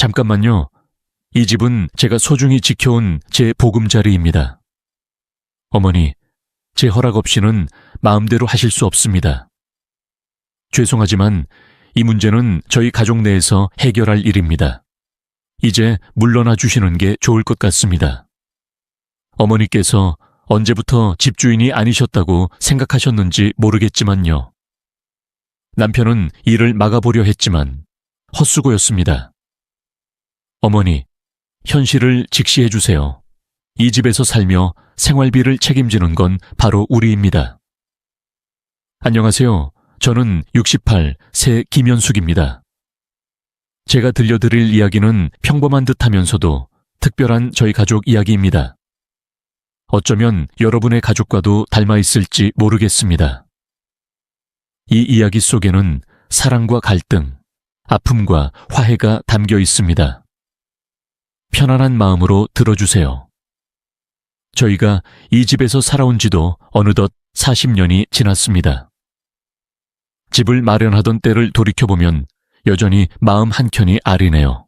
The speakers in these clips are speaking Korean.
잠깐만요. 이 집은 제가 소중히 지켜온 제 보금자리입니다. 어머니, 제 허락 없이는 마음대로 하실 수 없습니다. 죄송하지만 이 문제는 저희 가족 내에서 해결할 일입니다. 이제 물러나 주시는 게 좋을 것 같습니다. 어머니께서 언제부터 집주인이 아니셨다고 생각하셨는지 모르겠지만요. 남편은 일을 막아보려 했지만 헛수고였습니다. 어머니, 현실을 직시해 주세요. 이 집에서 살며 생활비를 책임지는 건 바로 우리입니다. 안녕하세요. 저는 68, 새 김현숙입니다. 제가 들려드릴 이야기는 평범한 듯하면서도 특별한 저희 가족 이야기입니다. 어쩌면 여러분의 가족과도 닮아 있을지 모르겠습니다. 이 이야기 속에는 사랑과 갈등, 아픔과 화해가 담겨 있습니다. 편안한 마음으로 들어주세요. 저희가 이 집에서 살아온 지도 어느덧 40년이 지났습니다. 집을 마련하던 때를 돌이켜보면 여전히 마음 한켠이 아리네요.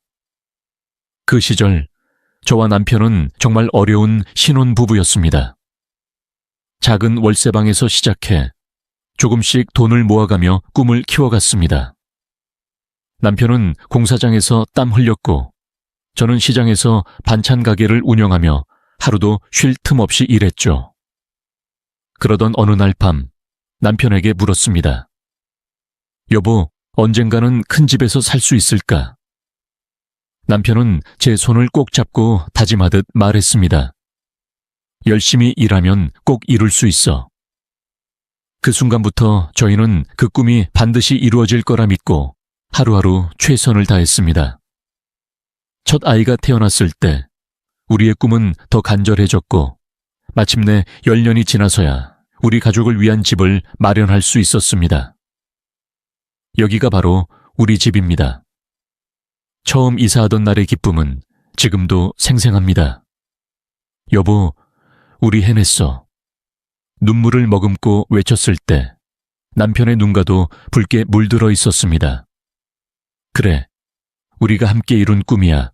그 시절 저와 남편은 정말 어려운 신혼부부였습니다. 작은 월세방에서 시작해 조금씩 돈을 모아가며 꿈을 키워갔습니다. 남편은 공사장에서 땀 흘렸고 저는 시장에서 반찬 가게를 운영하며 하루도 쉴 틈 없이 일했죠. 그러던 어느 날 밤 남편에게 물었습니다. 여보, 언젠가는 큰 집에서 살 수 있을까? 남편은 제 손을 꼭 잡고 다짐하듯 말했습니다. 열심히 일하면 꼭 이룰 수 있어. 그 순간부터 저희는 그 꿈이 반드시 이루어질 거라 믿고 하루하루 최선을 다했습니다. 첫 아이가 태어났을 때 우리의 꿈은 더 간절해졌고 마침내 10년이 지나서야 우리 가족을 위한 집을 마련할 수 있었습니다. 여기가 바로 우리 집입니다. 처음 이사하던 날의 기쁨은 지금도 생생합니다. 여보, 우리 해냈어. 눈물을 머금고 외쳤을 때 남편의 눈가도 붉게 물들어 있었습니다. 그래, 우리가 함께 이룬 꿈이야.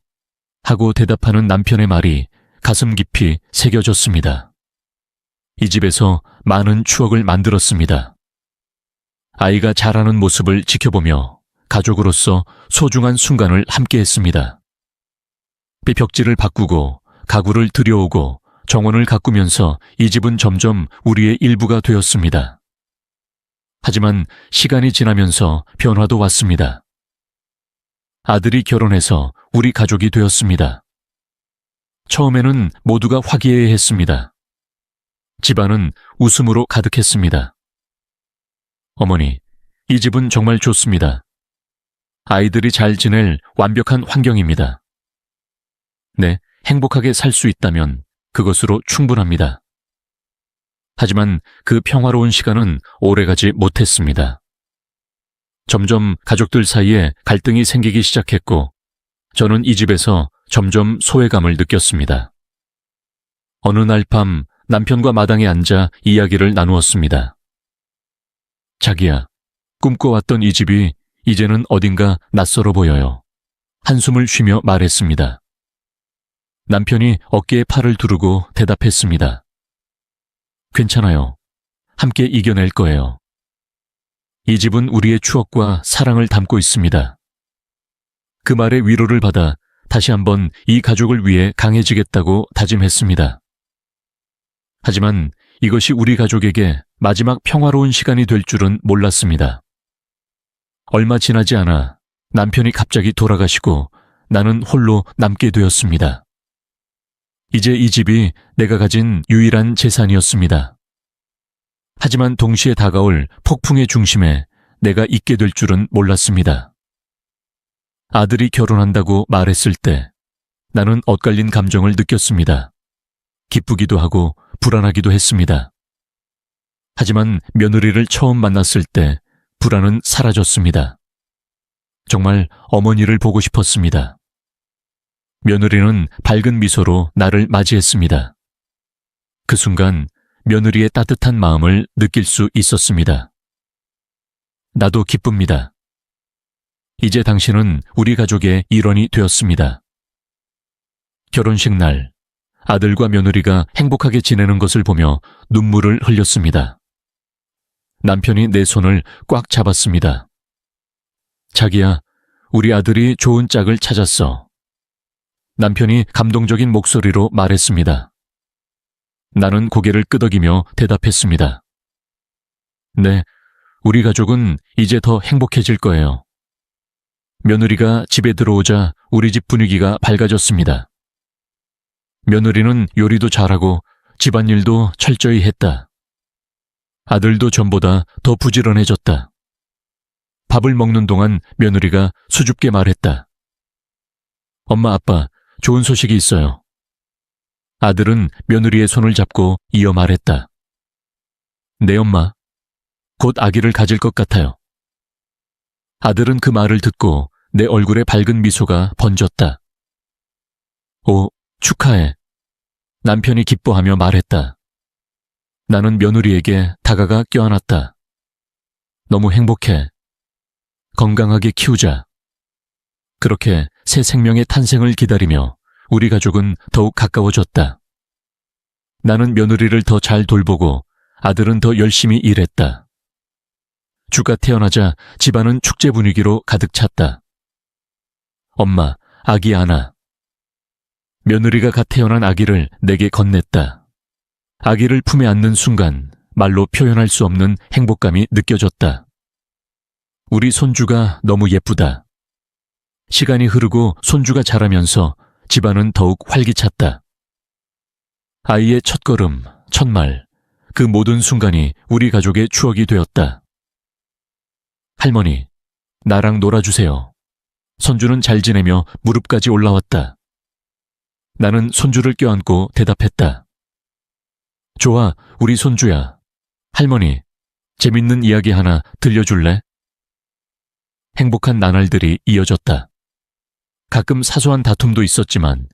하고 대답하는 남편의 말이 가슴 깊이 새겨졌습니다. 이 집에서 많은 추억을 만들었습니다. 아이가 자라는 모습을 지켜보며 가족으로서 소중한 순간을 함께했습니다. 벽지를 바꾸고 가구를 들여오고 정원을 가꾸면서 이 집은 점점 우리의 일부가 되었습니다. 하지만 시간이 지나면서 변화도 왔습니다. 아들이 결혼해서 우리 가족이 되었습니다. 처음에는 모두가 화기애애했습니다. 집안은 웃음으로 가득했습니다. 어머니, 이 집은 정말 좋습니다. 아이들이 잘 지낼 완벽한 환경입니다. 네, 행복하게 살 수 있다면 그것으로 충분합니다. 하지만 그 평화로운 시간은 오래가지 못했습니다. 점점 가족들 사이에 갈등이 생기기 시작했고 저는 이 집에서 점점 소외감을 느꼈습니다. 어느 날 밤 남편과 마당에 앉아 이야기를 나누었습니다. 자기야, 꿈꿔왔던 이 집이 이제는 어딘가 낯설어 보여요. 한숨을 쉬며 말했습니다. 남편이 어깨에 팔을 두르고 대답했습니다. 괜찮아요. 함께 이겨낼 거예요. 이 집은 우리의 추억과 사랑을 담고 있습니다. 그 말에 위로를 받아 다시 한번 이 가족을 위해 강해지겠다고 다짐했습니다. 하지만 이것이 우리 가족에게 마지막 평화로운 시간이 될 줄은 몰랐습니다. 얼마 지나지 않아 남편이 갑자기 돌아가시고 나는 홀로 남게 되었습니다. 이제 이 집이 내가 가진 유일한 재산이었습니다. 하지만 동시에 다가올 폭풍의 중심에 내가 있게 될 줄은 몰랐습니다. 아들이 결혼한다고 말했을 때 나는 엇갈린 감정을 느꼈습니다. 기쁘기도 하고 불안하기도 했습니다. 하지만 며느리를 처음 만났을 때 불안은 사라졌습니다. 정말 어머니를 보고 싶었습니다. 며느리는 밝은 미소로 나를 맞이했습니다. 그 순간 며느리의 따뜻한 마음을 느낄 수 있었습니다. 나도 기쁩니다. 이제 당신은 우리 가족의 일원이 되었습니다. 결혼식 날, 아들과 며느리가 행복하게 지내는 것을 보며 눈물을 흘렸습니다. 남편이 내 손을 꽉 잡았습니다. 자기야, 우리 아들이 좋은 짝을 찾았어. 남편이 감동적인 목소리로 말했습니다. 나는 고개를 끄덕이며 대답했습니다. 네, 우리 가족은 이제 더 행복해질 거예요. 며느리가 집에 들어오자 우리 집 분위기가 밝아졌습니다. 며느리는 요리도 잘하고 집안일도 철저히 했다. 아들도 전보다 더 부지런해졌다. 밥을 먹는 동안 며느리가 수줍게 말했다. 엄마, 아빠, 좋은 소식이 있어요. 아들은 며느리의 손을 잡고 이어 말했다. 네, 엄마. 곧 아기를 가질 것 같아요. 아들은 그 말을 듣고 내 얼굴에 밝은 미소가 번졌다. 오, 축하해. 남편이 기뻐하며 말했다. 나는 며느리에게 다가가 껴안았다. 너무 행복해. 건강하게 키우자. 그렇게 새 생명의 탄생을 기다리며 우리 가족은 더욱 가까워졌다. 나는 며느리를 더 잘 돌보고 아들은 더 열심히 일했다. 주가 태어나자 집안은 축제 분위기로 가득 찼다. 엄마, 아기 안아. 며느리가 갓 태어난 아기를 내게 건넸다. 아기를 품에 안는 순간 말로 표현할 수 없는 행복감이 느껴졌다. 우리 손주가 너무 예쁘다. 시간이 흐르고 손주가 자라면서 집안은 더욱 활기찼다. 아이의 첫걸음, 첫말, 그 모든 순간이 우리 가족의 추억이 되었다. 할머니, 나랑 놀아주세요. 손주는 잘 지내며 무릎까지 올라왔다. 나는 손주를 껴안고 대답했다. 좋아, 우리 손주야. 할머니, 재밌는 이야기 하나 들려줄래? 행복한 나날들이 이어졌다. 가끔 사소한 다툼도 있었지만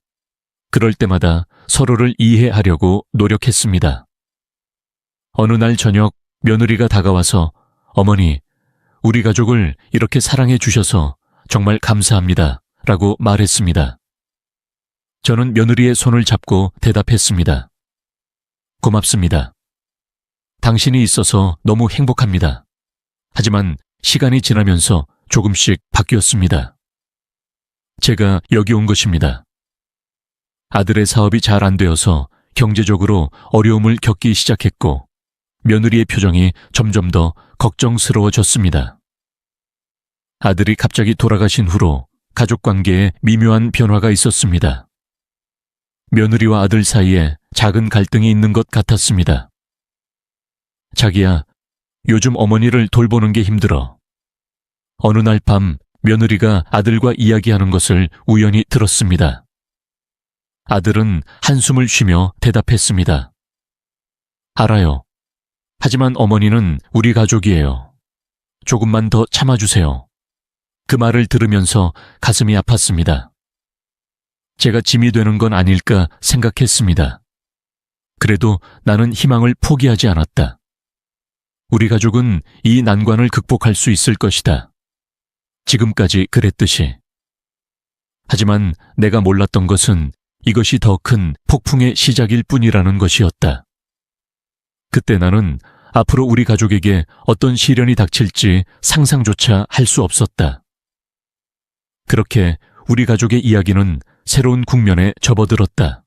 그럴 때마다 서로를 이해하려고 노력했습니다. 어느 날 저녁 며느리가 다가와서 어머니, 우리 가족을 이렇게 사랑해 주셔서 정말 감사합니다. 라고 말했습니다. 저는 며느리의 손을 잡고 대답했습니다. 고맙습니다. 당신이 있어서 너무 행복합니다. 하지만 시간이 지나면서 조금씩 바뀌었습니다. 제가 여기 온 것입니다. 아들의 사업이 잘 안 되어서 경제적으로 어려움을 겪기 시작했고 며느리의 표정이 점점 더 걱정스러워졌습니다. 아들이 갑자기 돌아가신 후로 가족 관계에 미묘한 변화가 있었습니다. 며느리와 아들 사이에 작은 갈등이 있는 것 같았습니다. 자기야, 요즘 어머니를 돌보는 게 힘들어. 어느 날 밤 며느리가 아들과 이야기하는 것을 우연히 들었습니다. 아들은 한숨을 쉬며 대답했습니다. 알아요. 하지만 어머니는 우리 가족이에요. 조금만 더 참아주세요. 그 말을 들으면서 가슴이 아팠습니다. 제가 짐이 되는 건 아닐까 생각했습니다. 그래도 나는 희망을 포기하지 않았다. 우리 가족은 이 난관을 극복할 수 있을 것이다. 지금까지 그랬듯이. 하지만 내가 몰랐던 것은 이것이 더 큰 폭풍의 시작일 뿐이라는 것이었다. 그때 나는 앞으로 우리 가족에게 어떤 시련이 닥칠지 상상조차 할 수 없었다. 그렇게 우리 가족의 이야기는 새로운 국면에 접어들었다.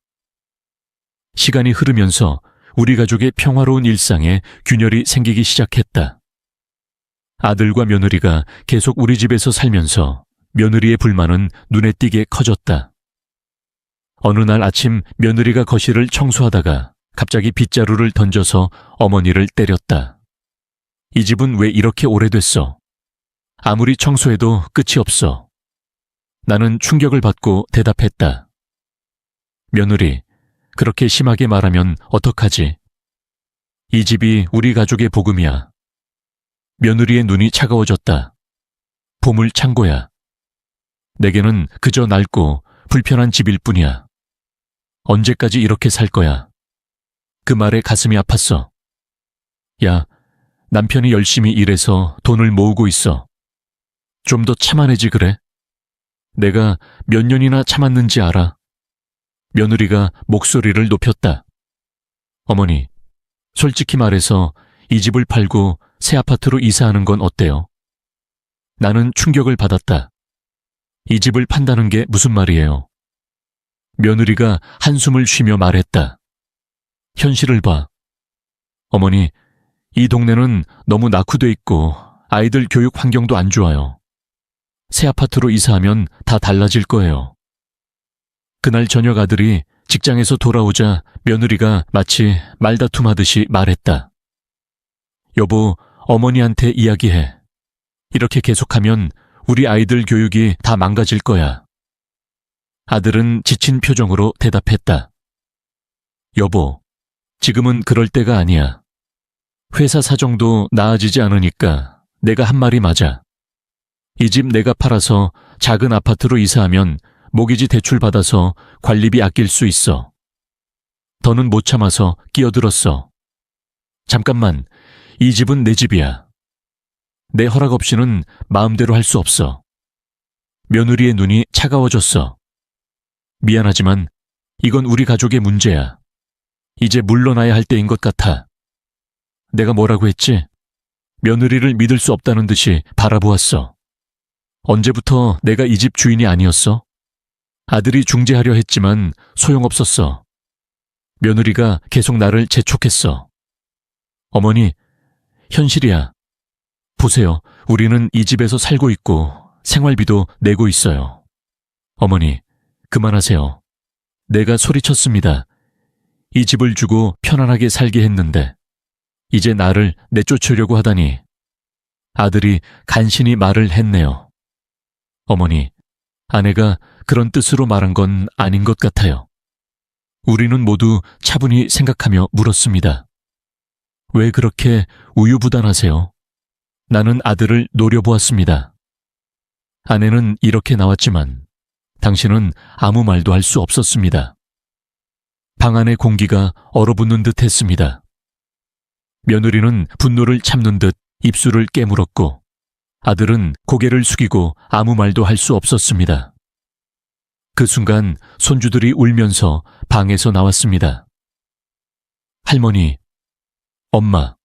시간이 흐르면서 우리 가족의 평화로운 일상에 균열이 생기기 시작했다. 아들과 며느리가 계속 우리 집에서 살면서 며느리의 불만은 눈에 띄게 커졌다. 어느 날 아침 며느리가 거실을 청소하다가 갑자기 빗자루를 던져서 어머니를 때렸다. 이 집은 왜 이렇게 오래됐어? 아무리 청소해도 끝이 없어. 나는 충격을 받고 대답했다. 며느리, 그렇게 심하게 말하면 어떡하지? 이 집이 우리 가족의 복음이야. 며느리의 눈이 차가워졌다. 보물 창고야. 내게는 그저 낡고 불편한 집일 뿐이야. 언제까지 이렇게 살 거야? 그 말에 가슴이 아팠어. 야, 남편이 열심히 일해서 돈을 모으고 있어. 좀 더 참아내지 그래? 내가 몇 년이나 참았는지 알아. 며느리가 목소리를 높였다. 어머니, 솔직히 말해서 이 집을 팔고 새 아파트로 이사하는 건 어때요? 나는 충격을 받았다. 이 집을 판다는 게 무슨 말이에요? 며느리가 한숨을 쉬며 말했다. 현실을 봐. 어머니, 이 동네는 너무 낙후돼 있고 아이들 교육 환경도 안 좋아요. 새 아파트로 이사하면 다 달라질 거예요. 그날 저녁 아들이 직장에서 돌아오자 며느리가 마치 말다툼하듯이 말했다. 여보, 어머니한테 이야기해. 이렇게 계속하면 우리 아이들 교육이 다 망가질 거야. 아들은 지친 표정으로 대답했다. 여보, 지금은 그럴 때가 아니야. 회사 사정도 나아지지 않으니까 내가 한 말이 맞아. 이 집 내가 팔아서 작은 아파트로 이사하면 모기지 대출 받아서 관리비 아낄 수 있어. 더는 못 참아서 끼어들었어. 잠깐만, 이 집은 내 집이야. 내 허락 없이는 마음대로 할 수 없어. 며느리의 눈이 차가워졌어. 미안하지만 이건 우리 가족의 문제야. 이제 물러나야 할 때인 것 같아. 내가 뭐라고 했지? 며느리를 믿을 수 없다는 듯이 바라보았어. 언제부터 내가 이 집 주인이 아니었어? 아들이 중재하려 했지만 소용없었어. 며느리가 계속 나를 재촉했어. 어머니, 현실이야. 보세요. 우리는 이 집에서 살고 있고 생활비도 내고 있어요. 어머니, 그만하세요. 내가 소리쳤습니다. 이 집을 주고 편안하게 살게 했는데 이제 나를 내쫓으려고 하다니. 아들이 간신히 말을 했네요. 어머니, 아내가 그런 뜻으로 말한 건 아닌 것 같아요. 우리는 모두 차분히 생각하며 물었습니다. 왜 그렇게 우유부단하세요? 나는 아들을 노려보았습니다. 아내는 이렇게 나왔지만 당신은 아무 말도 할 수 없었습니다. 방 안의 공기가 얼어붙는 듯 했습니다. 며느리는 분노를 참는 듯 입술을 깨물었고 아들은 고개를 숙이고 아무 말도 할 수 없었습니다. 그 순간 손주들이 울면서 방에서 나왔습니다. 할머니, 엄마,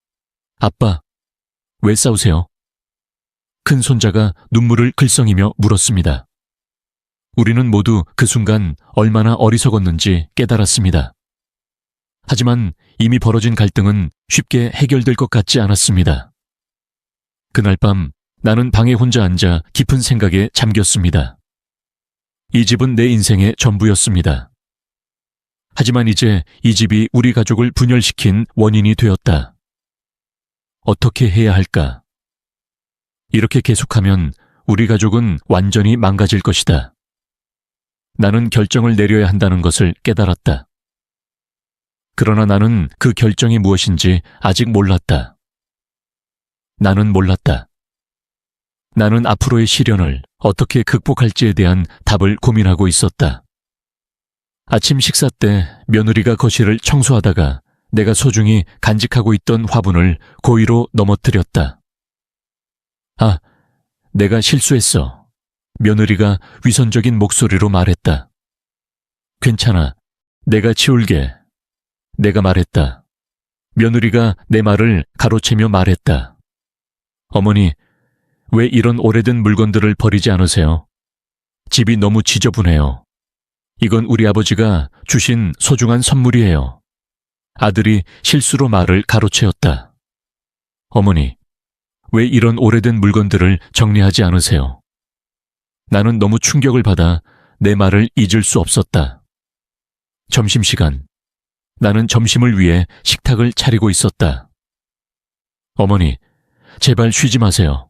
아빠, 왜 싸우세요? 큰 손자가 눈물을 글썽이며 물었습니다. 우리는 모두 그 순간 얼마나 어리석었는지 깨달았습니다. 하지만 이미 벌어진 갈등은 쉽게 해결될 것 같지 않았습니다. 그날 밤 나는 방에 혼자 앉아 깊은 생각에 잠겼습니다. 이 집은 내 인생의 전부였습니다. 하지만 이제 이 집이 우리 가족을 분열시킨 원인이 되었다. 어떻게 해야 할까? 이렇게 계속하면 우리 가족은 완전히 망가질 것이다. 나는 결정을 내려야 한다는 것을 깨달았다. 그러나 나는 그 결정이 무엇인지 아직 몰랐다. 나는 몰랐다. 나는 앞으로의 시련을 어떻게 극복할지에 대한 답을 고민하고 있었다. 아침 식사 때 며느리가 거실을 청소하다가 내가 소중히 간직하고 있던 화분을 고의로 넘어뜨렸다. 아, 내가 실수했어. 며느리가 위선적인 목소리로 말했다. 괜찮아. 내가 치울게. 내가 말했다. 며느리가 내 말을 가로채며 말했다. 어머니, 왜 이런 오래된 물건들을 버리지 않으세요? 집이 너무 지저분해요. 이건 우리 아버지가 주신 소중한 선물이에요. 아들이 실수로 말을 가로채었다. 어머니, 왜 이런 오래된 물건들을 정리하지 않으세요? 나는 너무 충격을 받아 내 말을 잊을 수 없었다. 점심시간. 나는 점심을 위해 식탁을 차리고 있었다. 어머니, 제발 쉬지 마세요.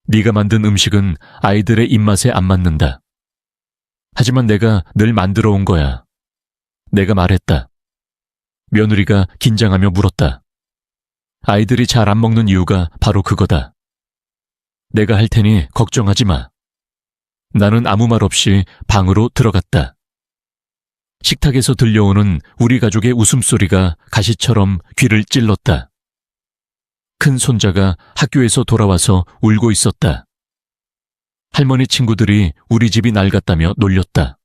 네가 만든 음식은 아이들의 입맛에 안 맞는다. 하지만 내가 늘 만들어 온 거야. 내가 말했다. 며느리가 긴장하며 물었다. 아이들이 잘 안 먹는 이유가 바로 그거다. 내가 할 테니 걱정하지 마. 나는 아무 말 없이 방으로 들어갔다. 식탁에서 들려오는 우리 가족의 웃음소리가 가시처럼 귀를 찔렀다. 큰 손자가 학교에서 돌아와서 울고 있었다. 할머니 친구들이 우리 집이 낡았다며 놀렸다.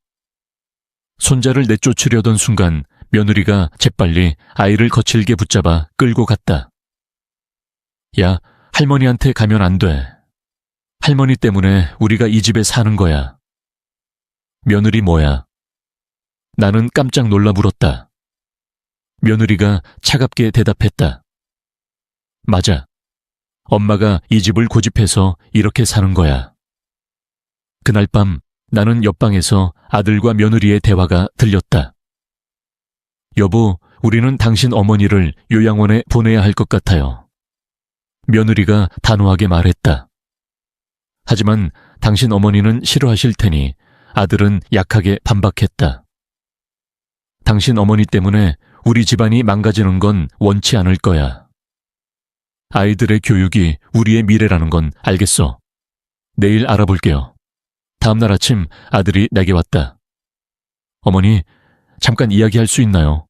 손자를 내쫓으려던 순간 며느리가 재빨리 아이를 거칠게 붙잡아 끌고 갔다. 야, 할머니한테 가면 안 돼. 할머니 때문에 우리가 이 집에 사는 거야. 며느리 뭐야? 나는 깜짝 놀라 물었다. 며느리가 차갑게 대답했다. 맞아. 엄마가 이 집을 고집해서 이렇게 사는 거야. 그날 밤 나는 옆방에서 아들과 며느리의 대화가 들렸다. 여보, 우리는 당신 어머니를 요양원에 보내야 할 것 같아요. 며느리가 단호하게 말했다. 하지만 당신 어머니는 싫어하실 테니 아들은 약하게 반박했다. 당신 어머니 때문에 우리 집안이 망가지는 건 원치 않을 거야. 아이들의 교육이 우리의 미래라는 건 알겠어. 내일 알아볼게요. 다음날 아침 아들이 내게 왔다. 어머니, 잠깐 이야기할 수 있나요?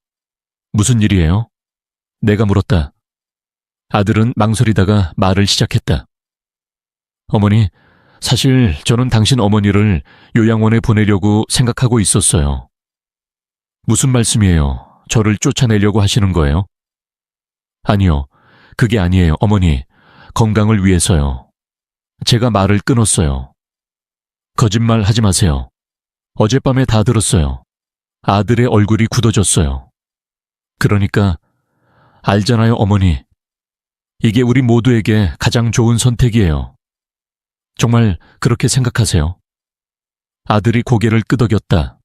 무슨 일이에요? 내가 물었다. 아들은 망설이다가 말을 시작했다. 어머니, 사실 저는 당신 어머니를 요양원에 보내려고 생각하고 있었어요. 무슨 말씀이에요? 저를 쫓아내려고 하시는 거예요? 아니요, 그게 아니에요, 어머니. 건강을 위해서요. 제가 말을 끊었어요. 거짓말 하지 마세요. 어젯밤에 다 들었어요. 아들의 얼굴이 굳어졌어요. 그러니까 알잖아요, 어머니. 이게 우리 모두에게 가장 좋은 선택이에요. 정말 그렇게 생각하세요? 아들이 고개를 끄덕였다.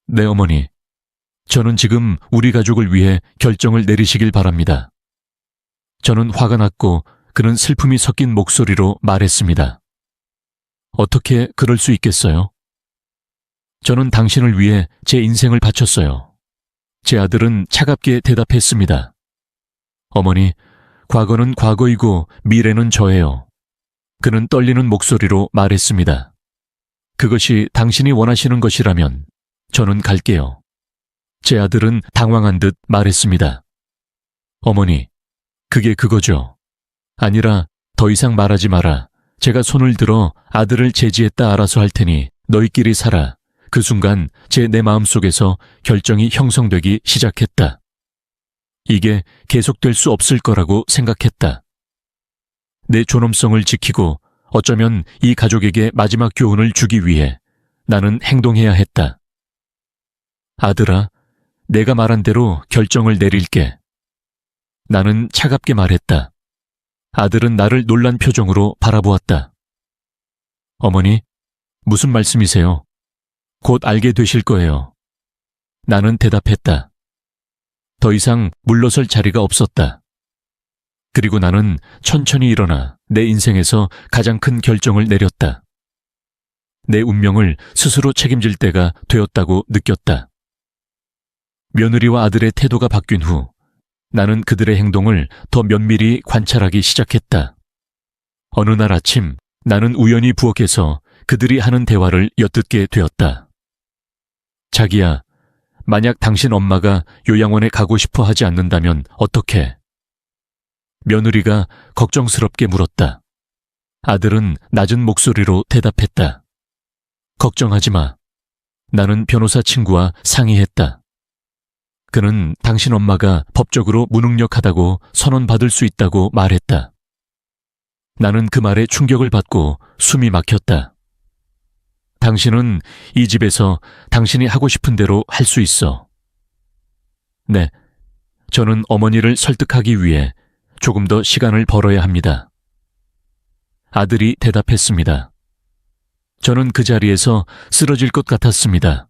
네, 어머니. 저는 지금 우리 가족을 위해 결정을 내리시길 바랍니다. 저는 화가 났고 그는 슬픔이 섞인 목소리로 말했습니다. 어떻게 그럴 수 있겠어요? 저는 당신을 위해 제 인생을 바쳤어요. 제 아들은 차갑게 대답했습니다. 어머니, 과거는 과거이고 미래는 저예요. 그는 떨리는 목소리로 말했습니다. 그것이 당신이 원하시는 것이라면 저는 갈게요. 제 아들은 당황한 듯 말했습니다. 어머니, 그게 그거죠. 아니라 더 이상 말하지 마라. 제가 손을 들어 아들을 제지했다 알아서 할 테니 너희끼리 살아. 그 순간 내 마음속에서 결정이 형성되기 시작했다. 이게 계속될 수 없을 거라고 생각했다. 내 존엄성을 지키고 어쩌면 이 가족에게 마지막 교훈을 주기 위해 나는 행동해야 했다. 아들아, 내가 말한 대로 결정을 내릴게. 나는 차갑게 말했다. 아들은 나를 놀란 표정으로 바라보았다. 어머니, 무슨 말씀이세요? 곧 알게 되실 거예요. 나는 대답했다. 더 이상 물러설 자리가 없었다. 그리고 나는 천천히 일어나 내 인생에서 가장 큰 결정을 내렸다. 내 운명을 스스로 책임질 때가 되었다고 느꼈다. 며느리와 아들의 태도가 바뀐 후 나는 그들의 행동을 더 면밀히 관찰하기 시작했다. 어느 날 아침 나는 우연히 부엌에서 그들이 하는 대화를 엿듣게 되었다. 자기야, 만약 당신 엄마가 요양원에 가고 싶어 하지 않는다면 어떡해? 며느리가 걱정스럽게 물었다. 아들은 낮은 목소리로 대답했다. 걱정하지 마. 나는 변호사 친구와 상의했다. 그는 당신 엄마가 법적으로 무능력하다고 선언받을 수 있다고 말했다. 나는 그 말에 충격을 받고 숨이 막혔다. 당신은 이 집에서 당신이 하고 싶은 대로 할 수 있어. 네, 저는 어머니를 설득하기 위해 조금 더 시간을 벌어야 합니다. 아들이 대답했습니다. 저는 그 자리에서 쓰러질 것 같았습니다.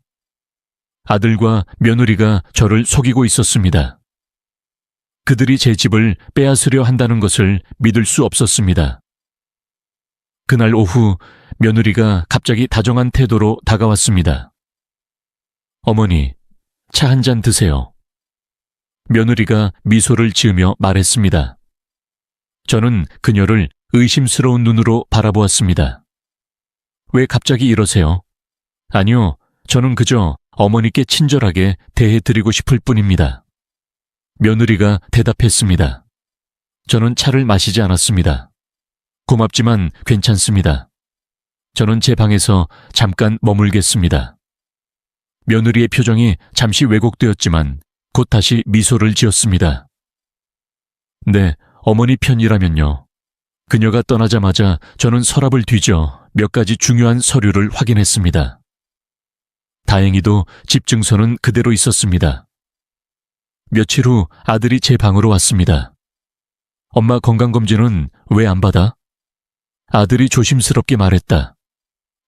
아들과 며느리가 저를 속이고 있었습니다. 그들이 제 집을 빼앗으려 한다는 것을 믿을 수 없었습니다. 그날 오후 며느리가 갑자기 다정한 태도로 다가왔습니다. 어머니, 차 한 잔 드세요. 며느리가 미소를 지으며 말했습니다. 저는 그녀를 의심스러운 눈으로 바라보았습니다. 왜 갑자기 이러세요? 아니요, 저는 그저 어머니께 친절하게 대해드리고 싶을 뿐입니다. 며느리가 대답했습니다. 저는 차를 마시지 않았습니다. 고맙지만 괜찮습니다. 저는 제 방에서 잠깐 머물겠습니다. 며느리의 표정이 잠시 왜곡되었지만 곧 다시 미소를 지었습니다. 네, 어머니 편이라면요. 그녀가 떠나자마자 저는 서랍을 뒤져 몇 가지 중요한 서류를 확인했습니다. 다행히도 집 증서는 그대로 있었습니다. 며칠 후 아들이 제 방으로 왔습니다. 엄마 건강검진은 왜 안 받아? 아들이 조심스럽게 말했다.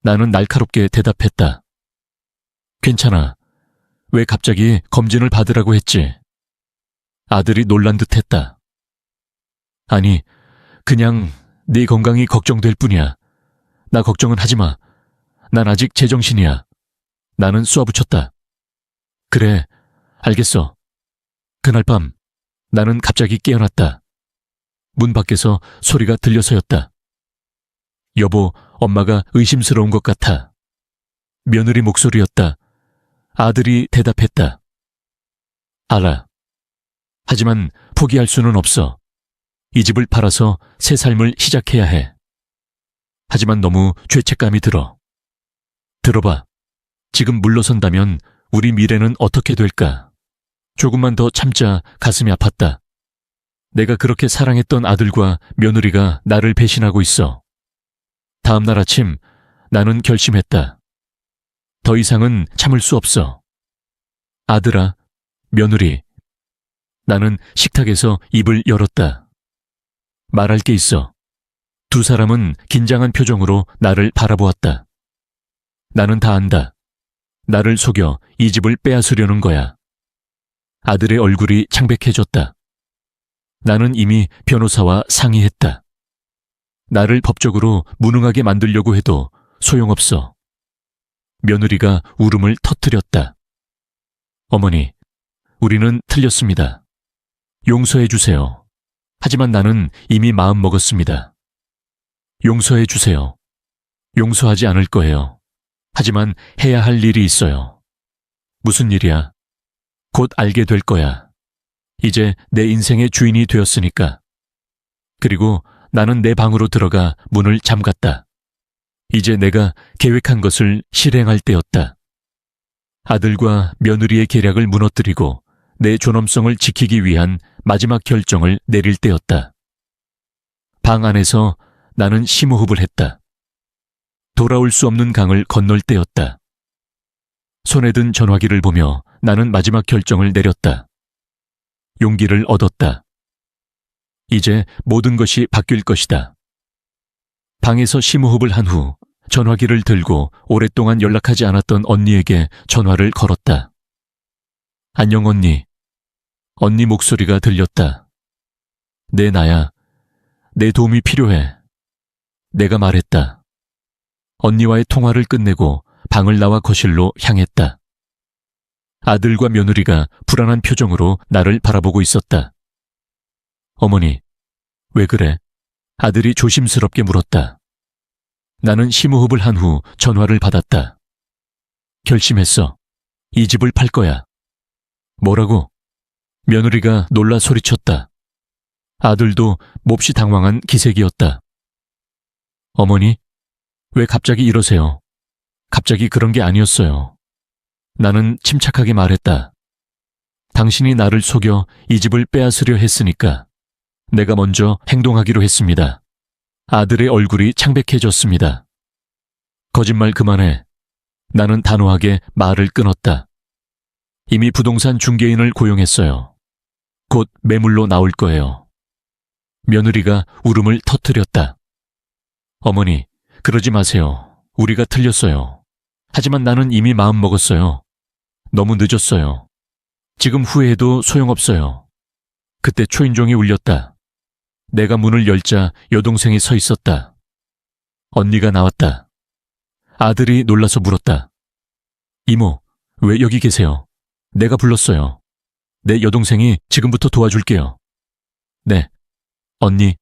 나는 날카롭게 대답했다. 괜찮아. 왜 갑자기 검진을 받으라고 했지? 아들이 놀란 듯 했다. 아니, 그냥 네 건강이 걱정될 뿐이야. 나 걱정은 하지 마. 난 아직 제정신이야. 나는 쏘아붙였다. 그래, 알겠어. 그날 밤 나는 갑자기 깨어났다. 문 밖에서 소리가 들려서였다. 여보, 엄마가 의심스러운 것 같아. 며느리 목소리였다. 아들이 대답했다. 알아. 하지만 포기할 수는 없어. 이 집을 팔아서 새 삶을 시작해야 해. 하지만 너무 죄책감이 들어. 들어봐. 지금 물러선다면 우리 미래는 어떻게 될까? 조금만 더 참자. 가슴이 아팠다. 내가 그렇게 사랑했던 아들과 며느리가 나를 배신하고 있어. 다음 날 아침 나는 결심했다. 더 이상은 참을 수 없어. 아들아, 며느리. 나는 식탁에서 입을 열었다. 말할 게 있어. 두 사람은 긴장한 표정으로 나를 바라보았다. 나는 다 안다. 나를 속여 이 집을 빼앗으려는 거야. 아들의 얼굴이 창백해졌다. 나는 이미 변호사와 상의했다. 나를 법적으로 무능하게 만들려고 해도 소용없어. 며느리가 울음을 터뜨렸다. 어머니, 우리는 틀렸습니다. 용서해 주세요. 하지만 나는 이미 마음 먹었습니다. 용서해 주세요. 용서하지 않을 거예요. 하지만 해야 할 일이 있어요. 무슨 일이야? 곧 알게 될 거야. 이제 내 인생의 주인이 되었으니까. 그리고 나는 내 방으로 들어가 문을 잠갔다. 이제 내가 계획한 것을 실행할 때였다. 아들과 며느리의 계략을 무너뜨리고 내 존엄성을 지키기 위한 마지막 결정을 내릴 때였다. 방 안에서 나는 심호흡을 했다. 돌아올 수 없는 강을 건널 때였다. 손에 든 전화기를 보며 나는 마지막 결정을 내렸다. 용기를 얻었다. 이제 모든 것이 바뀔 것이다. 방에서 심호흡을 한 후 전화기를 들고 오랫동안 연락하지 않았던 언니에게 전화를 걸었다. 안녕 언니. 언니 목소리가 들렸다. 네, 나야. 내 도움이 필요해. 내가 말했다. 언니와의 통화를 끝내고 방을 나와 거실로 향했다. 아들과 며느리가 불안한 표정으로 나를 바라보고 있었다. 어머니, 왜 그래? 아들이 조심스럽게 물었다. 나는 심호흡을 한 후 전화를 받았다. 결심했어. 이 집을 팔 거야. 뭐라고? 며느리가 놀라 소리쳤다. 아들도 몹시 당황한 기색이었다. 어머니, 왜 갑자기 이러세요? 갑자기 그런 게 아니었어요. 나는 침착하게 말했다. 당신이 나를 속여 이 집을 빼앗으려 했으니까 내가 먼저 행동하기로 했습니다. 아들의 얼굴이 창백해졌습니다. 거짓말 그만해. 나는 단호하게 말을 끊었다. 이미 부동산 중개인을 고용했어요. 곧 매물로 나올 거예요. 며느리가 울음을 터뜨렸다. 어머니, 그러지 마세요. 우리가 틀렸어요. 하지만 나는 이미 마음 먹었어요. 너무 늦었어요. 지금 후회해도 소용없어요. 그때 초인종이 울렸다. 내가 문을 열자 여동생이 서 있었다. 언니가 나왔다. 아들이 놀라서 물었다. 이모, 왜 여기 계세요? 내가 불렀어요. 내 여동생이 지금부터 도와줄게요. 네, 언니,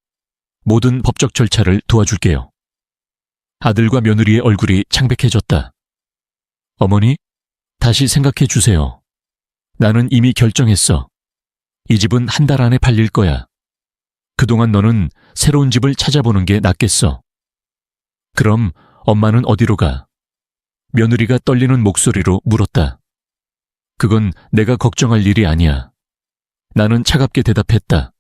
모든 법적 절차를 도와줄게요. 아들과 며느리의 얼굴이 창백해졌다. 어머니, 다시 생각해 주세요. 나는 이미 결정했어. 이 집은 한 달 안에 팔릴 거야. 그동안 너는 새로운 집을 찾아보는 게 낫겠어. 그럼 엄마는 어디로 가? 며느리가 떨리는 목소리로 물었다. 그건 내가 걱정할 일이 아니야. 나는 차갑게 대답했다.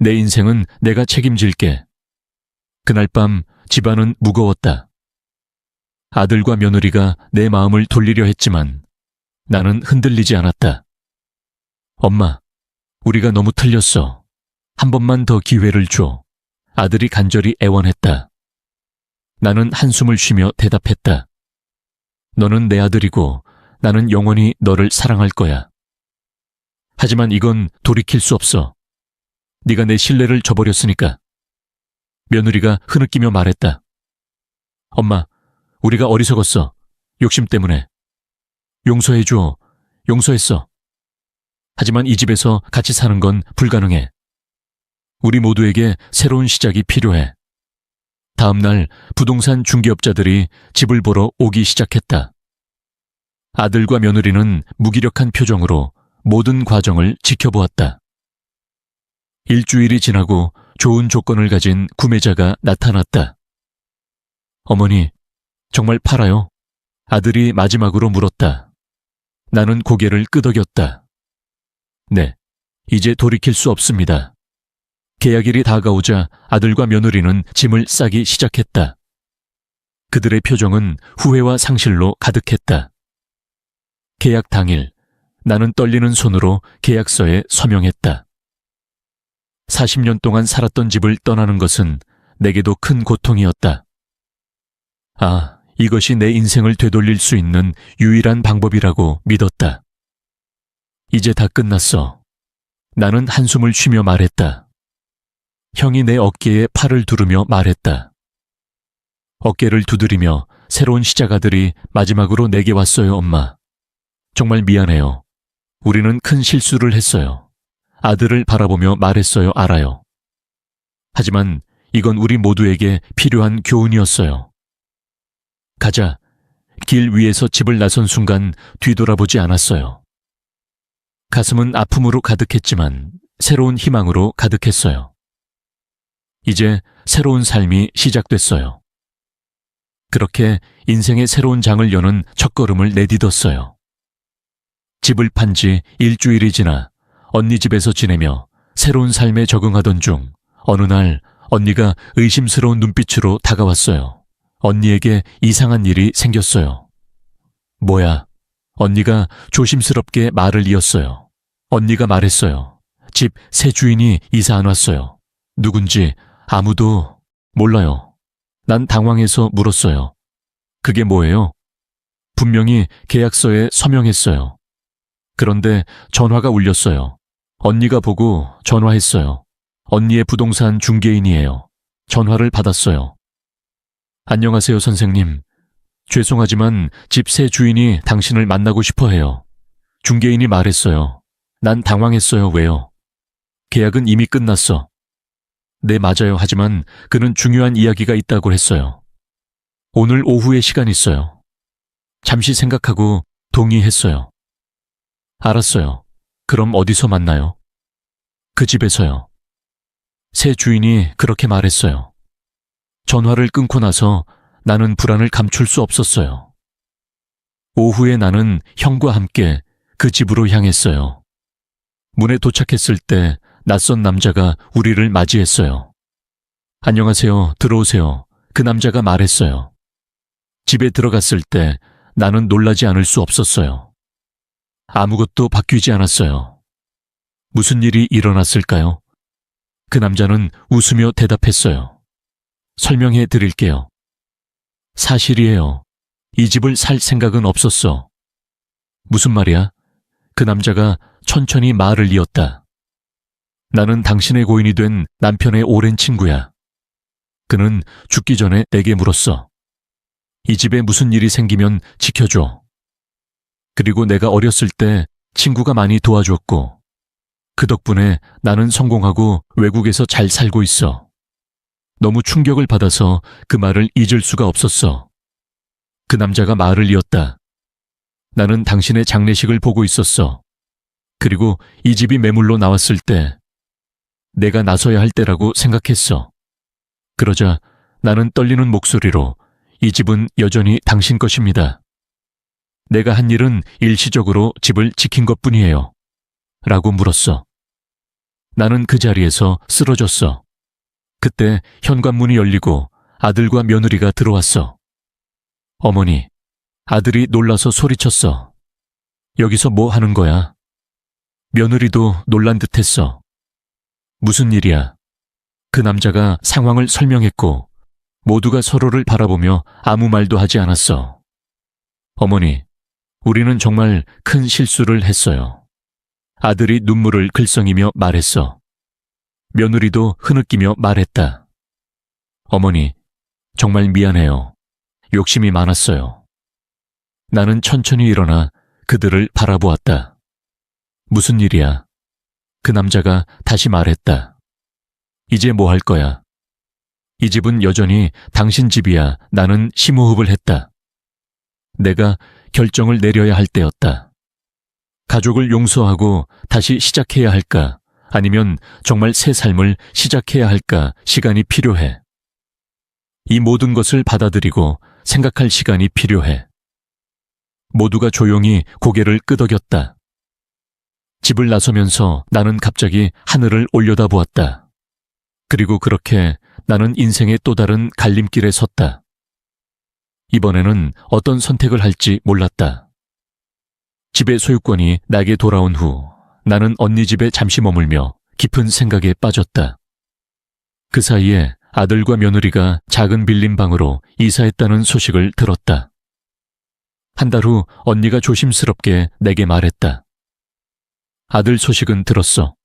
내 인생은 내가 책임질게. 그날 밤 집안은 무거웠다. 아들과 며느리가 내 마음을 돌리려 했지만 나는 흔들리지 않았다. 엄마, 우리가 너무 틀렸어. 한 번만 더 기회를 줘. 아들이 간절히 애원했다. 나는 한숨을 쉬며 대답했다. 너는 내 아들이고 나는 영원히 너를 사랑할 거야. 하지만 이건 돌이킬 수 없어. 네가 내 신뢰를 저버렸으니까. 며느리가 흐느끼며 말했다. 엄마, 우리가 어리석었어. 욕심 때문에. 용서해줘. 용서했어. 하지만 이 집에서 같이 사는 건 불가능해. 우리 모두에게 새로운 시작이 필요해. 다음 날 부동산 중개업자들이 집을 보러 오기 시작했다. 아들과 며느리는 무기력한 표정으로 모든 과정을 지켜보았다. 일주일이 지나고 좋은 조건을 가진 구매자가 나타났다. 어머니, 정말 팔아요? 아들이 마지막으로 물었다. 나는 고개를 끄덕였다. 네, 이제 돌이킬 수 없습니다. 계약일이 다가오자 아들과 며느리는 짐을 싸기 시작했다. 그들의 표정은 후회와 상실로 가득했다. 계약 당일, 나는 떨리는 손으로 계약서에 서명했다. 40년 동안 살았던 집을 떠나는 것은 내게도 큰 고통이었다. 아, 이것이 내 인생을 되돌릴 수 있는 유일한 방법이라고 믿었다. 이제 다 끝났어. 나는 한숨을 쉬며 말했다. 형이 내 어깨에 팔을 두르며 말했다. 어깨를 두드리며 새로운 시작 아들이 마지막으로 내게 왔어요, 엄마. 정말 미안해요. 우리는 큰 실수를 했어요. 아들을 바라보며 말했어요, 알아요. 하지만 이건 우리 모두에게 필요한 교훈이었어요. 가자. 길 위에서 집을 나선 순간 뒤돌아보지 않았어요. 가슴은 아픔으로 가득했지만 새로운 희망으로 가득했어요. 이제 새로운 삶이 시작됐어요. 그렇게 인생의 새로운 장을 여는 첫걸음을 내딛었어요. 집을 판 지 일주일이 지나 언니 집에서 지내며 새로운 삶에 적응하던 중 어느 날 언니가 의심스러운 눈빛으로 다가왔어요. 언니에게 이상한 일이 생겼어요. 뭐야? 언니가 조심스럽게 말을 이었어요. 언니가 말했어요. 집 새 주인이 이사 안 왔어요. 누군지 아무도 몰라요. 난 당황해서 물었어요. 그게 뭐예요? 분명히 계약서에 서명했어요. 그런데 전화가 울렸어요. 언니가 보고 전화했어요. 언니의 부동산 중개인이에요. 전화를 받았어요. 안녕하세요, 선생님. 죄송하지만 집 새 주인이 당신을 만나고 싶어 해요. 중개인이 말했어요. 난 당황했어요. 왜요? 계약은 이미 끝났어. 네, 맞아요. 하지만 그는 중요한 이야기가 있다고 했어요. 오늘 오후에 시간 있어요. 잠시 생각하고 동의했어요. 알았어요. 그럼 어디서 만나요? 그 집에서요. 새 주인이 그렇게 말했어요. 전화를 끊고 나서 나는 불안을 감출 수 없었어요. 오후에 나는 형과 함께 그 집으로 향했어요. 문에 도착했을 때 낯선 남자가 우리를 맞이했어요. 안녕하세요. 들어오세요. 그 남자가 말했어요. 집에 들어갔을 때 나는 놀라지 않을 수 없었어요. 아무것도 바뀌지 않았어요. 무슨 일이 일어났을까요? 그 남자는 웃으며 대답했어요. 설명해 드릴게요. 사실이에요. 이 집을 살 생각은 없었어. 무슨 말이야? 그 남자가 천천히 말을 이었다. 나는 당신의 고인이 된 남편의 오랜 친구야. 그는 죽기 전에 내게 물었어. 이 집에 무슨 일이 생기면 지켜줘. 그리고 내가 어렸을 때 친구가 많이 도와줬고, 그 덕분에 나는 성공하고 외국에서 잘 살고 있어. 너무 충격을 받아서 그 말을 잊을 수가 없었어. 그 남자가 말을 이었다. 나는 당신의 장례식을 보고 있었어. 그리고 이 집이 매물로 나왔을 때 내가 나서야 할 때라고 생각했어. 그러자 나는 떨리는 목소리로 이 집은 여전히 당신 것입니다. 내가 한 일은 일시적으로 집을 지킨 것뿐이에요. 라고 물었어. 나는 그 자리에서 쓰러졌어. 그때 현관문이 열리고 아들과 며느리가 들어왔어. 어머니, 아들이 놀라서 소리쳤어. 여기서 뭐 하는 거야? 며느리도 놀란 듯했어. 무슨 일이야? 그 남자가 상황을 설명했고 모두가 서로를 바라보며 아무 말도 하지 않았어. 어머니, 우리는 정말 큰 실수를 했어요. 아들이 눈물을 글썽이며 말했어. 며느리도 흐느끼며 말했다. 어머니, 정말 미안해요. 욕심이 많았어요. 나는 천천히 일어나 그들을 바라보았다. 무슨 일이야? 그 남자가 다시 말했다. 이제 뭐 할 거야? 이 집은 여전히 당신 집이야. 나는 심호흡을 했다. 내가 결정을 내려야 할 때였다. 가족을 용서하고 다시 시작해야 할까? 아니면 정말 새 삶을 시작해야 할까? 시간이 필요해. 이 모든 것을 받아들이고 생각할 시간이 필요해. 모두가 조용히 고개를 끄덕였다. 집을 나서면서 나는 갑자기 하늘을 올려다보았다. 그리고 그렇게 나는 인생의 또 다른 갈림길에 섰다. 이번에는 어떤 선택을 할지 몰랐다. 집의 소유권이 나에게 돌아온 후 나는 언니 집에 잠시 머물며 깊은 생각에 빠졌다. 그 사이에 아들과 며느리가 작은 빌린 방으로 이사했다는 소식을 들었다. 한 달 후 언니가 조심스럽게 내게 말했다. 아들 소식은 들었어.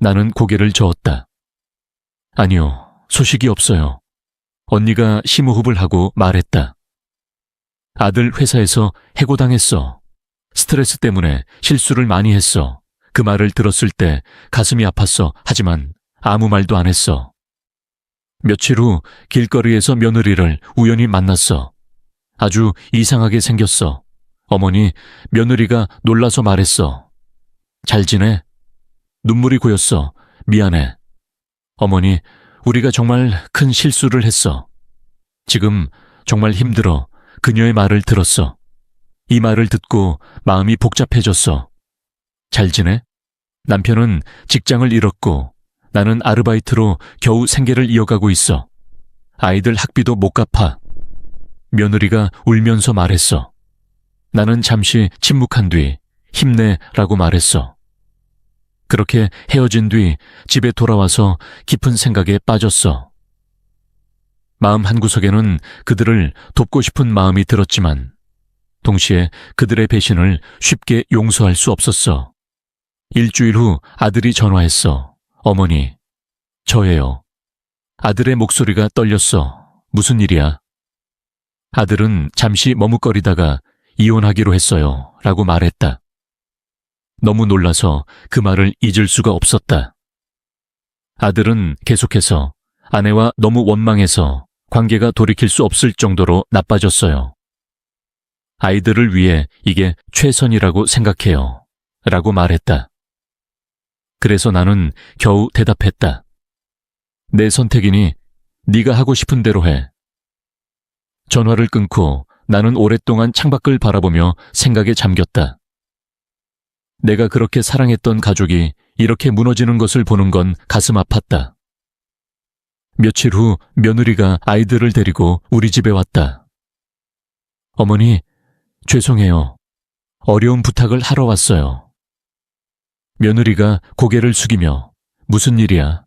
나는 고개를 저었다. 아니요, 소식이 없어요. 언니가 심호흡을 하고 말했다. 아들 회사에서 해고당했어. 스트레스 때문에 실수를 많이 했어. 그 말을 들었을 때 가슴이 아팠어. 하지만 아무 말도 안 했어. 며칠 후 길거리에서 며느리를 우연히 만났어. 아주 이상하게 생겼어. 어머니, 며느리가 놀라서 말했어. 잘 지내? 눈물이 고였어. 미안해. 어머니, 우리가 정말 큰 실수를 했어. 지금 정말 힘들어. 그녀의 말을 들었어. 이 말을 듣고 마음이 복잡해졌어. 잘 지내? 남편은 직장을 잃었고 나는 아르바이트로 겨우 생계를 이어가고 있어. 아이들 학비도 못 갚아. 며느리가 울면서 말했어. 나는 잠시 침묵한 뒤 힘내라고 말했어. 그렇게 헤어진 뒤 집에 돌아와서 깊은 생각에 빠졌어. 마음 한구석에는 그들을 돕고 싶은 마음이 들었지만 동시에 그들의 배신을 쉽게 용서할 수 없었어. 일주일 후 아들이 전화했어. 어머니, 저예요. 아들의 목소리가 떨렸어. 무슨 일이야? 아들은 잠시 머뭇거리다가 이혼하기로 했어요. 라고 말했다. 너무 놀라서 그 말을 잊을 수가 없었다. 아들은 계속해서 아내와 너무 원망해서 관계가 돌이킬 수 없을 정도로 나빠졌어요. 아이들을 위해 이게 최선이라고 생각해요. 라고 말했다. 그래서 나는 겨우 대답했다. 내 선택이니 네가 하고 싶은 대로 해. 전화를 끊고 나는 오랫동안 창밖을 바라보며 생각에 잠겼다. 내가 그렇게 사랑했던 가족이 이렇게 무너지는 것을 보는 건 가슴 아팠다. 며칠 후 며느리가 아이들을 데리고 우리 집에 왔다. 어머니, 죄송해요. 어려운 부탁을 하러 왔어요. 며느리가 고개를 숙이며 무슨 일이야?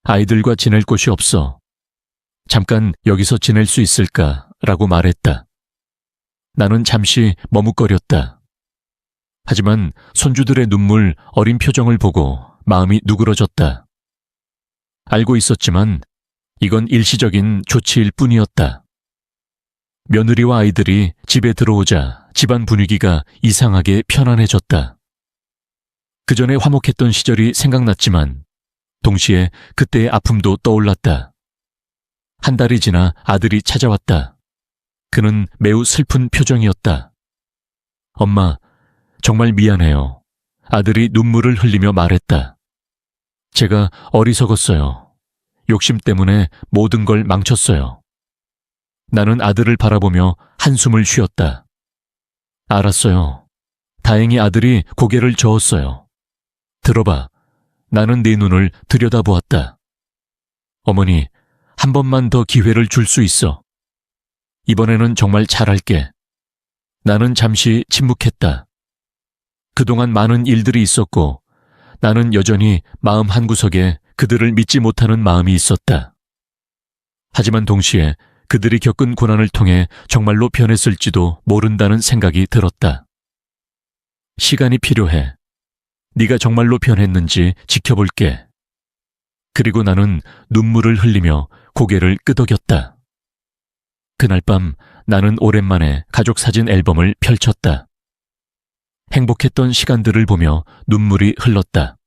아이들과 지낼 곳이 없어. 잠깐 여기서 지낼 수 있을까? 라고 말했다. 나는 잠시 머뭇거렸다. 하지만 손주들의 눈물 어린 표정을 보고 마음이 누그러졌다. 알고 있었지만 이건 일시적인 조치일 뿐이었다. 며느리와 아이들이 집에 들어오자 집안 분위기가 이상하게 편안해졌다. 그 전에 화목했던 시절이 생각났지만 동시에 그때의 아픔도 떠올랐다. 한 달이 지나 아들이 찾아왔다. 그는 매우 슬픈 표정이었다. 엄마, 정말 미안해요. 아들이 눈물을 흘리며 말했다. 제가 어리석었어요. 욕심 때문에 모든 걸 망쳤어요. 나는 아들을 바라보며 한숨을 쉬었다. 알았어요. 다행히 아들이 고개를 저었어요. 들어봐. 나는 네 눈을 들여다보았다. 어머니, 한 번만 더 기회를 줄 수 있어. 이번에는 정말 잘할게. 나는 잠시 침묵했다. 그동안 많은 일들이 있었고 나는 여전히 마음 한구석에 그들을 믿지 못하는 마음이 있었다. 하지만 동시에 그들이 겪은 고난을 통해 정말로 변했을지도 모른다는 생각이 들었다. 시간이 필요해. 네가 정말로 변했는지 지켜볼게. 그리고 나는 눈물을 흘리며 고개를 끄덕였다. 그날 밤 나는 오랜만에 가족 사진 앨범을 펼쳤다. 행복했던 시간들을 보며 눈물이 흘렀다.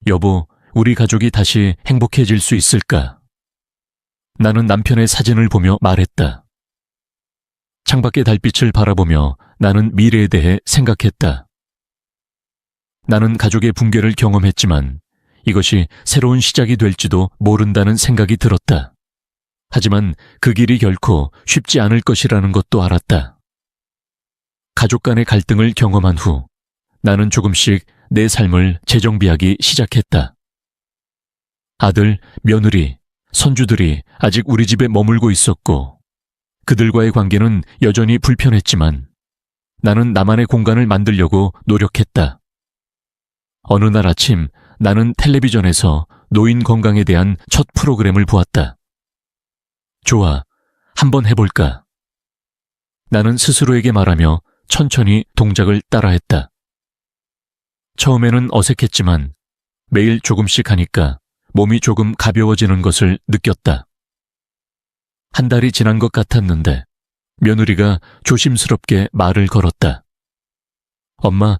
여보, 우리 가족이 다시 행복해질 수 있을까? 나는 남편의 사진을 보며 말했다. 창밖의 달빛을 바라보며 나는 미래에 대해 생각했다. 나는 가족의 붕괴를 경험했지만 이것이 새로운 시작이 될지도 모른다는 생각이 들었다. 하지만 그 길이 결코 쉽지 않을 것이라는 것도 알았다. 가족 간의 갈등을 경험한 후 나는 조금씩 내 삶을 재정비하기 시작했다. 아들, 며느리, 손주들이 아직 우리 집에 머물고 있었고 그들과의 관계는 여전히 불편했지만 나는 나만의 공간을 만들려고 노력했다. 어느 날 아침 나는 텔레비전에서 노인 건강에 대한 첫 프로그램을 보았다. 좋아, 한번 해볼까? 나는 스스로에게 말하며 천천히 동작을 따라했다. 처음에는 어색했지만 매일 조금씩 하니까 몸이 조금 가벼워지는 것을 느꼈다. 한 달이 지난 것 같았는데 며느리가 조심스럽게 말을 걸었다. 엄마,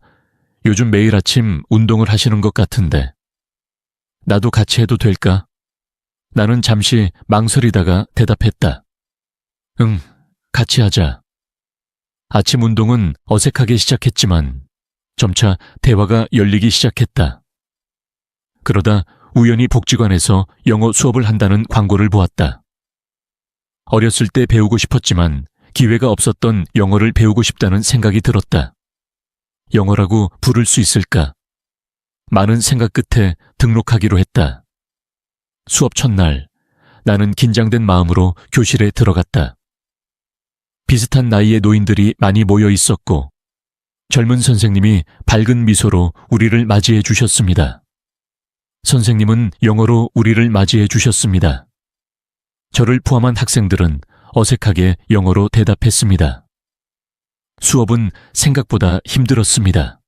요즘 매일 아침 운동을 하시는 것 같은데 나도 같이 해도 될까? 나는 잠시 망설이다가 대답했다. 응, 같이 하자. 아침 운동은 어색하게 시작했지만 점차 대화가 열리기 시작했다. 그러다 우연히 복지관에서 영어 수업을 한다는 광고를 보았다. 어렸을 때 배우고 싶었지만 기회가 없었던 영어를 배우고 싶다는 생각이 들었다. 영어라고 부를 수 있을까? 많은 생각 끝에 등록하기로 했다. 수업 첫날, 나는 긴장된 마음으로 교실에 들어갔다. 비슷한 나이의 노인들이 많이 모여 있었고 젊은 선생님이 밝은 미소로 우리를 맞이해 주셨습니다. 선생님은 영어로 우리를 맞이해 주셨습니다. 저를 포함한 학생들은 어색하게 영어로 대답했습니다. 수업은 생각보다 힘들었습니다.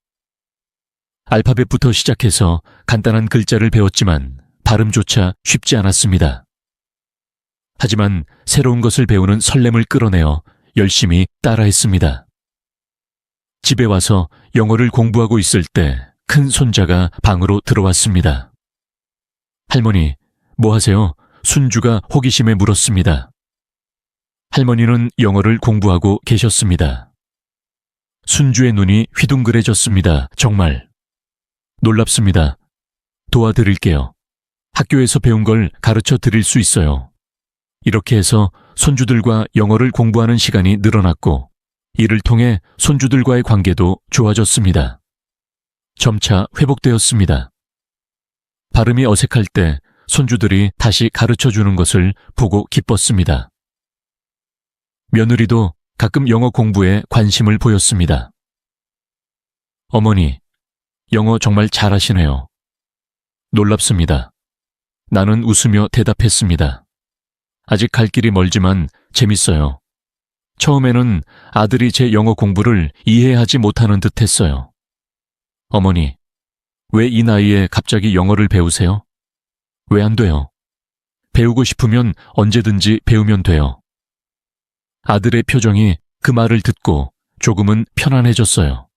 알파벳부터 시작해서 간단한 글자를 배웠지만 발음조차 쉽지 않았습니다. 하지만 새로운 것을 배우는 설렘을 끌어내어 열심히 따라했습니다. 집에 와서 영어를 공부하고 있을 때 큰 손자가 방으로 들어왔습니다. 할머니, 뭐 하세요? 순주가 호기심에 물었습니다. 할머니는 영어를 공부하고 계셨습니다. 순주의 눈이 휘둥그레졌습니다. 정말. 놀랍습니다. 도와드릴게요. 학교에서 배운 걸 가르쳐 드릴 수 있어요. 이렇게 해서 손주들과 영어를 공부하는 시간이 늘어났고 이를 통해 손주들과의 관계도 좋아졌습니다. 점차 회복되었습니다. 발음이 어색할 때 손주들이 다시 가르쳐주는 것을 보고 기뻤습니다. 며느리도 가끔 영어 공부에 관심을 보였습니다. 어머니, 영어 정말 잘하시네요. 놀랍습니다. 나는 웃으며 대답했습니다. 아직 갈 길이 멀지만 재밌어요. 처음에는 아들이 제 영어 공부를 이해하지 못하는 듯 했어요. 어머니, 왜 이 나이에 갑자기 영어를 배우세요? 왜 안 돼요? 배우고 싶으면 언제든지 배우면 돼요. 아들의 표정이 그 말을 듣고 조금은 편안해졌어요.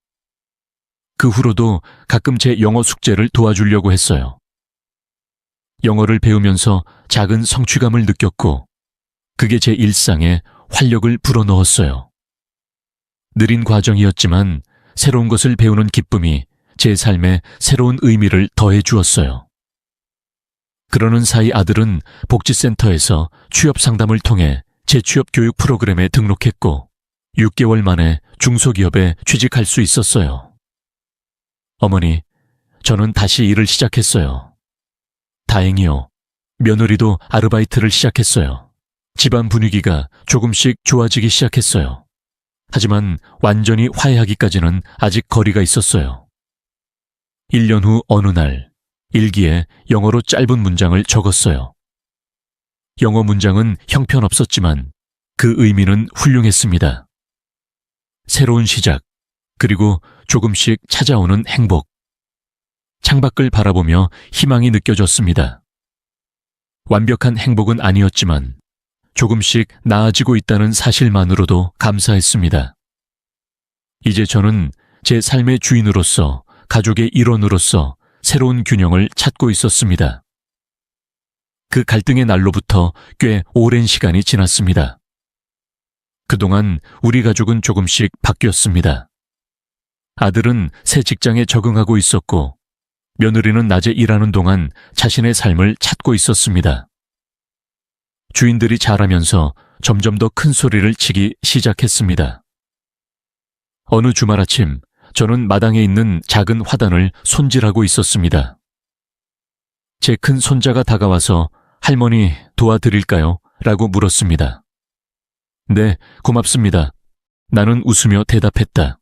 그 후로도 가끔 제 영어 숙제를 도와주려고 했어요. 영어를 배우면서 작은 성취감을 느꼈고 그게 제 일상에 활력을 불어넣었어요. 느린 과정이었지만 새로운 것을 배우는 기쁨이 제 삶에 새로운 의미를 더해 주었어요. 그러는 사이 아들은 복지센터에서 취업 상담을 통해 재취업 교육 프로그램에 등록했고 6개월 만에 중소기업에 취직할 수 있었어요. 어머니, 저는 다시 일을 시작했어요. 다행히요. 며느리도 아르바이트를 시작했어요. 집안 분위기가 조금씩 좋아지기 시작했어요. 하지만 완전히 화해하기까지는 아직 거리가 있었어요. 1년 후 어느 날 일기에 영어로 짧은 문장을 적었어요. 영어 문장은 형편없었지만 그 의미는 훌륭했습니다. 새로운 시작, 그리고 조금씩 찾아오는 행복. 창밖을 바라보며 희망이 느껴졌습니다. 완벽한 행복은 아니었지만 조금씩 나아지고 있다는 사실만으로도 감사했습니다. 이제 저는 제 삶의 주인으로서, 가족의 일원으로서 새로운 균형을 찾고 있었습니다. 그 갈등의 날로부터 꽤 오랜 시간이 지났습니다. 그동안 우리 가족은 조금씩 바뀌었습니다. 아들은 새 직장에 적응하고 있었고, 며느리는 낮에 일하는 동안 자신의 삶을 찾고 있었습니다. 주인들이 자라면서 점점 더 큰 소리를 치기 시작했습니다. 어느 주말 아침, 저는 마당에 있는 작은 화단을 손질하고 있었습니다. 제 큰 손자가 다가와서 할머니 도와드릴까요? 라고 물었습니다. 네, 고맙습니다. 나는 웃으며 대답했다.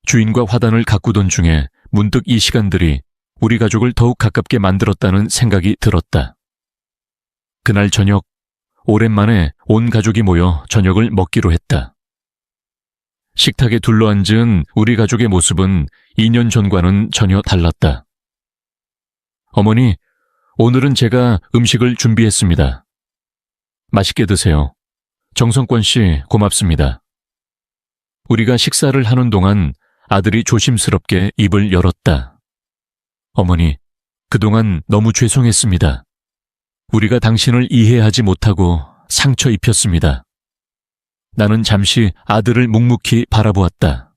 주인과 화단을 가꾸던 중에 문득 이 시간들이 우리 가족을 더욱 가깝게 만들었다는 생각이 들었다. 그날 저녁, 오랜만에 온 가족이 모여 저녁을 먹기로 했다. 식탁에 둘러앉은 우리 가족의 모습은 2년 전과는 전혀 달랐다. 어머니, 오늘은 제가 음식을 준비했습니다. 맛있게 드세요. 정성권 씨, 고맙습니다. 우리가 식사를 하는 동안 아들이 조심스럽게 입을 열었다. 어머니, 그동안 너무 죄송했습니다. 우리가 당신을 이해하지 못하고 상처 입혔습니다. 나는 잠시 아들을 묵묵히 바라보았다.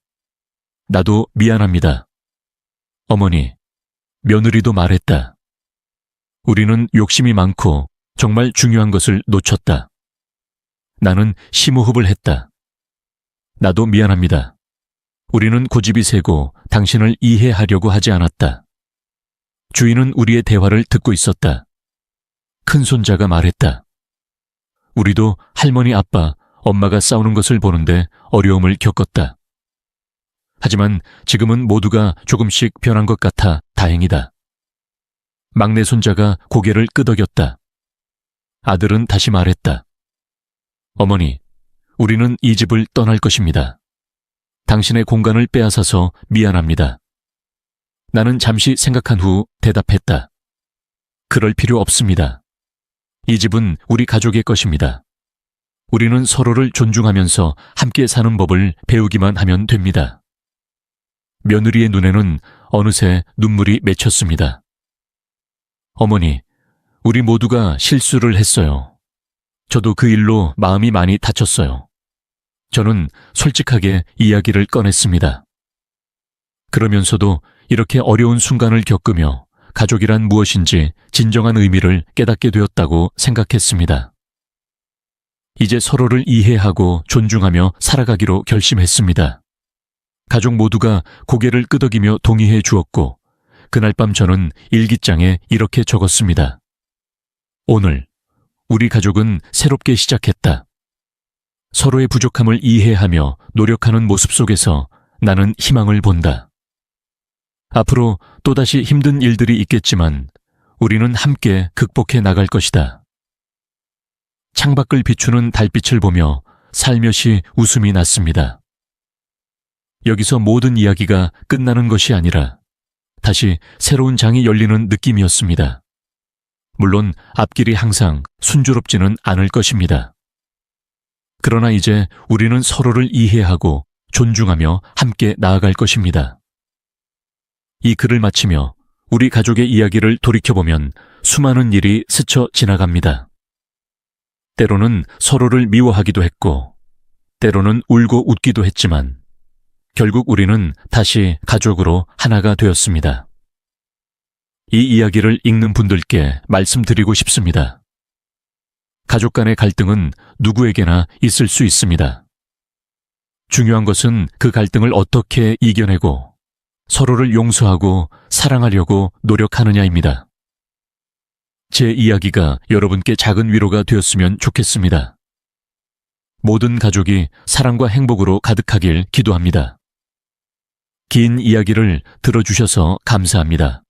나도 미안합니다. 어머니, 며느리도 말했다. 우리는 욕심이 많고 정말 중요한 것을 놓쳤다. 나는 심호흡을 했다. 나도 미안합니다. 우리는 고집이 세고 당신을 이해하려고 하지 않았다. 주인은 우리의 대화를 듣고 있었다. 큰손자가 말했다. 우리도 할머니, 아빠, 엄마가 싸우는 것을 보는데 어려움을 겪었다. 하지만 지금은 모두가 조금씩 변한 것 같아 다행이다. 막내 손자가 고개를 끄덕였다. 아들은 다시 말했다. 어머니, 우리는 이 집을 떠날 것입니다. 당신의 공간을 빼앗아서 미안합니다. 나는 잠시 생각한 후 대답했다. 그럴 필요 없습니다. 이 집은 우리 가족의 것입니다. 우리는 서로를 존중하면서 함께 사는 법을 배우기만 하면 됩니다. 며느리의 눈에는 어느새 눈물이 맺혔습니다. 어머니, 우리 모두가 실수를 했어요. 저도 그 일로 마음이 많이 다쳤어요. 저는 솔직하게 이야기를 꺼냈습니다. 그러면서도 이렇게 어려운 순간을 겪으며 가족이란 무엇인지 진정한 의미를 깨닫게 되었다고 생각했습니다. 이제 서로를 이해하고 존중하며 살아가기로 결심했습니다. 가족 모두가 고개를 끄덕이며 동의해 주었고, 그날 밤 저는 일기장에 이렇게 적었습니다. 오늘 우리 가족은 새롭게 시작했다. 서로의 부족함을 이해하며 노력하는 모습 속에서 나는 희망을 본다. 앞으로 또다시 힘든 일들이 있겠지만 우리는 함께 극복해 나갈 것이다. 창밖을 비추는 달빛을 보며 살며시 웃음이 났습니다. 여기서 모든 이야기가 끝나는 것이 아니라 다시 새로운 장이 열리는 느낌이었습니다. 물론 앞길이 항상 순조롭지는 않을 것입니다. 그러나 이제 우리는 서로를 이해하고 존중하며 함께 나아갈 것입니다. 이 글을 마치며 우리 가족의 이야기를 돌이켜보면 수많은 일이 스쳐 지나갑니다. 때로는 서로를 미워하기도 했고, 때로는 울고 웃기도 했지만 결국 우리는 다시 가족으로 하나가 되었습니다. 이 이야기를 읽는 분들께 말씀드리고 싶습니다. 가족 간의 갈등은 누구에게나 있을 수 있습니다. 중요한 것은 그 갈등을 어떻게 이겨내고 서로를 용서하고 사랑하려고 노력하느냐입니다. 제 이야기가 여러분께 작은 위로가 되었으면 좋겠습니다. 모든 가족이 사랑과 행복으로 가득하길 기도합니다. 긴 이야기를 들어주셔서 감사합니다.